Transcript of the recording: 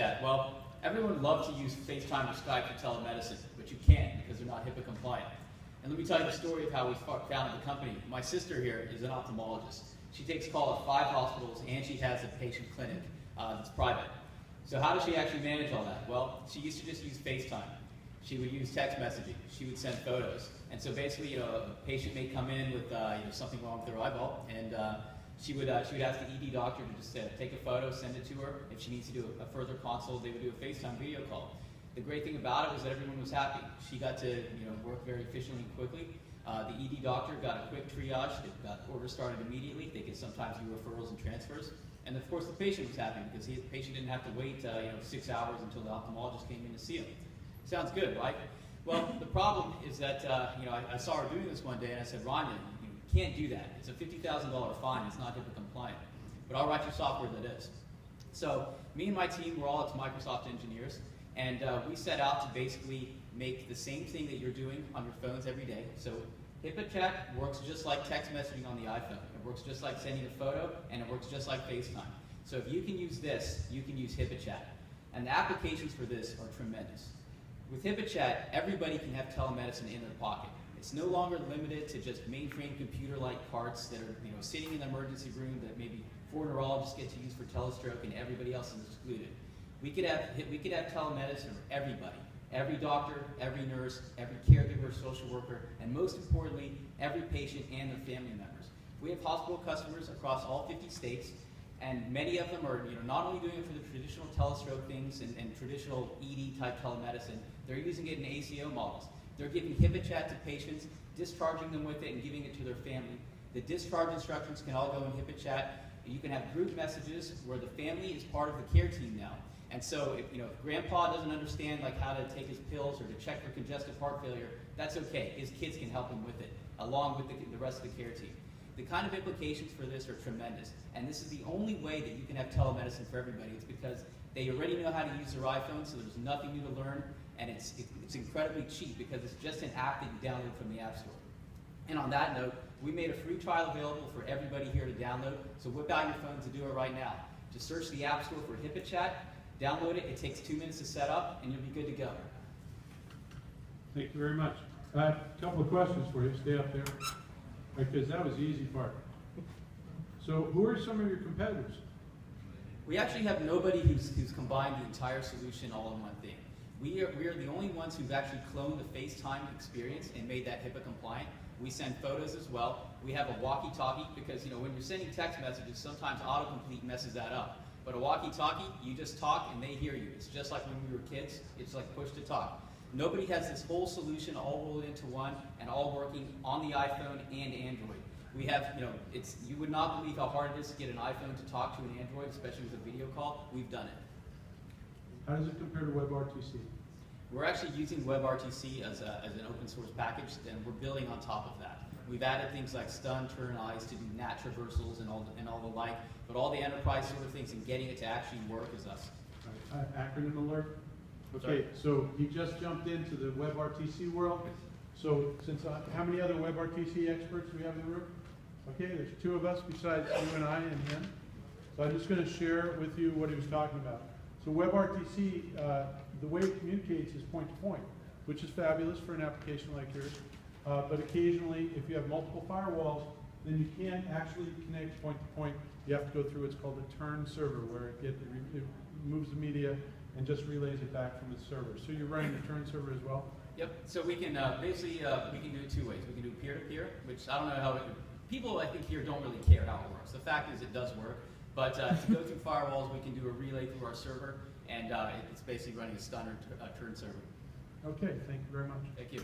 HipaaChat. Well, everyone loves to use FaceTime or Skype for telemedicine, but you can't because they're not HIPAA compliant. And let me tell you the story of how we founded the company. My sister here is an ophthalmologist. She takes call at 5 hospitals and she has a patient clinic that's private. So how does she actually manage all that? Well, she used to just use FaceTime. She would use text messaging. She would send photos. And so basically, a patient may come in with something wrong with their eyeball, and she would ask the ED doctor to just take a photo, send it to her. If she needs to do a further consult, they would do a FaceTime video call. The great thing about it was that everyone was happy. She got to work very efficiently and quickly. The ED doctor got a quick triage. They got orders started immediately. They could sometimes do referrals and transfers. And of course, the patient was happy because the patient didn't have to wait 6 hours until the ophthalmologist came in to see him. Sounds good, right? Well, the problem is that I saw her doing this one day, and I said, Rania, you can't do that. It's a $50,000 fine. It's not HIPAA compliant. But I'll write you software that is. So me and my team, we're all Microsoft engineers, and we set out to basically make the same thing that you're doing on your phones every day. So HipaaChat works just like text messaging on the iPhone. It works just like sending a photo, and it works just like FaceTime. So if you can use this, you can use HipaaChat. And the applications for this are tremendous. With HipaaChat, everybody can have telemedicine in their pocket. It's no longer limited to just mainframe computer-like parts that are sitting in the emergency room that maybe 4 neurologists get to use for telestroke and everybody else is excluded. We could have telemedicine for everybody. Every doctor, every nurse, every caregiver, social worker, and most importantly, every patient and their family members. We have hospital customers across all 50 states, and many of them are not only doing it for the traditional telestroke things and traditional ED-type telemedicine, they're using it in ACO models. They're giving HipaaChat to patients, discharging them with it, and giving it to their family. The discharge instructions can all go in HipaaChat. You can have group messages where the family is part of the care team now. And so if grandpa doesn't understand how to take his pills or to check for congestive heart failure, that's okay. His kids can help him with it, along with the rest of the care team. The kind of implications for this are tremendous. And this is the only way that you can have telemedicine for everybody. It's because they already know how to use their iPhone, so there's nothing new to learn. And it's incredibly cheap because it's just an app that you download from the App Store. And on that note, we made a free trial available for everybody here to download. So whip out your phones and do it right now. Just search the App Store for HipaaChat. Download it. It takes 2 minutes to set up, and you'll be good to go. Thank you very much. I have a couple of questions for you. Stay up there, because that was the easy part. So who are some of your competitors? We actually have nobody who's combined the entire solution all in one thing. We are the only ones who've actually cloned the FaceTime experience and made that HIPAA compliant. We send photos as well. We have a walkie-talkie because when you're sending text messages, sometimes autocomplete messes that up. But a walkie-talkie, you just talk and they hear you. It's just like when we were kids. It's like push to talk. Nobody has this whole solution all rolled into one and all working on the iPhone and Android. We have, you would not believe how hard it is to get an iPhone to talk to an Android, especially with a video call. We've done it. How does it compare to WebRTC? We're actually using WebRTC as an open source package, and we're building on top of that. We've added things like stun, turn eyes to do NAT traversals and all the like, but all the enterprise sort of things and getting it to actually work is us. All right. Acronym alert. Okay, so he just jumped into the WebRTC world. So how many other WebRTC experts do we have in the room? Okay, there's 2 of us besides you and I and him. So I'm just going to share with you what he was talking about. So WebRTC, the way it communicates is point-to-point, which is fabulous for an application like yours. But occasionally, if you have multiple firewalls, then you can't actually connect point-to-point. You have to go through what's called a turn server, where it moves the media and just relays it back from the server. So you're running the turn server as well? Yep. So we can basically we can do it 2 ways. We can do peer-to-peer, which I don't know how people I think here don't really care how it works. The fact is it does work. But to go through firewalls, we can do a relay through our server, and it's basically running a stun or turn server. Okay, thank you very much. Thank you.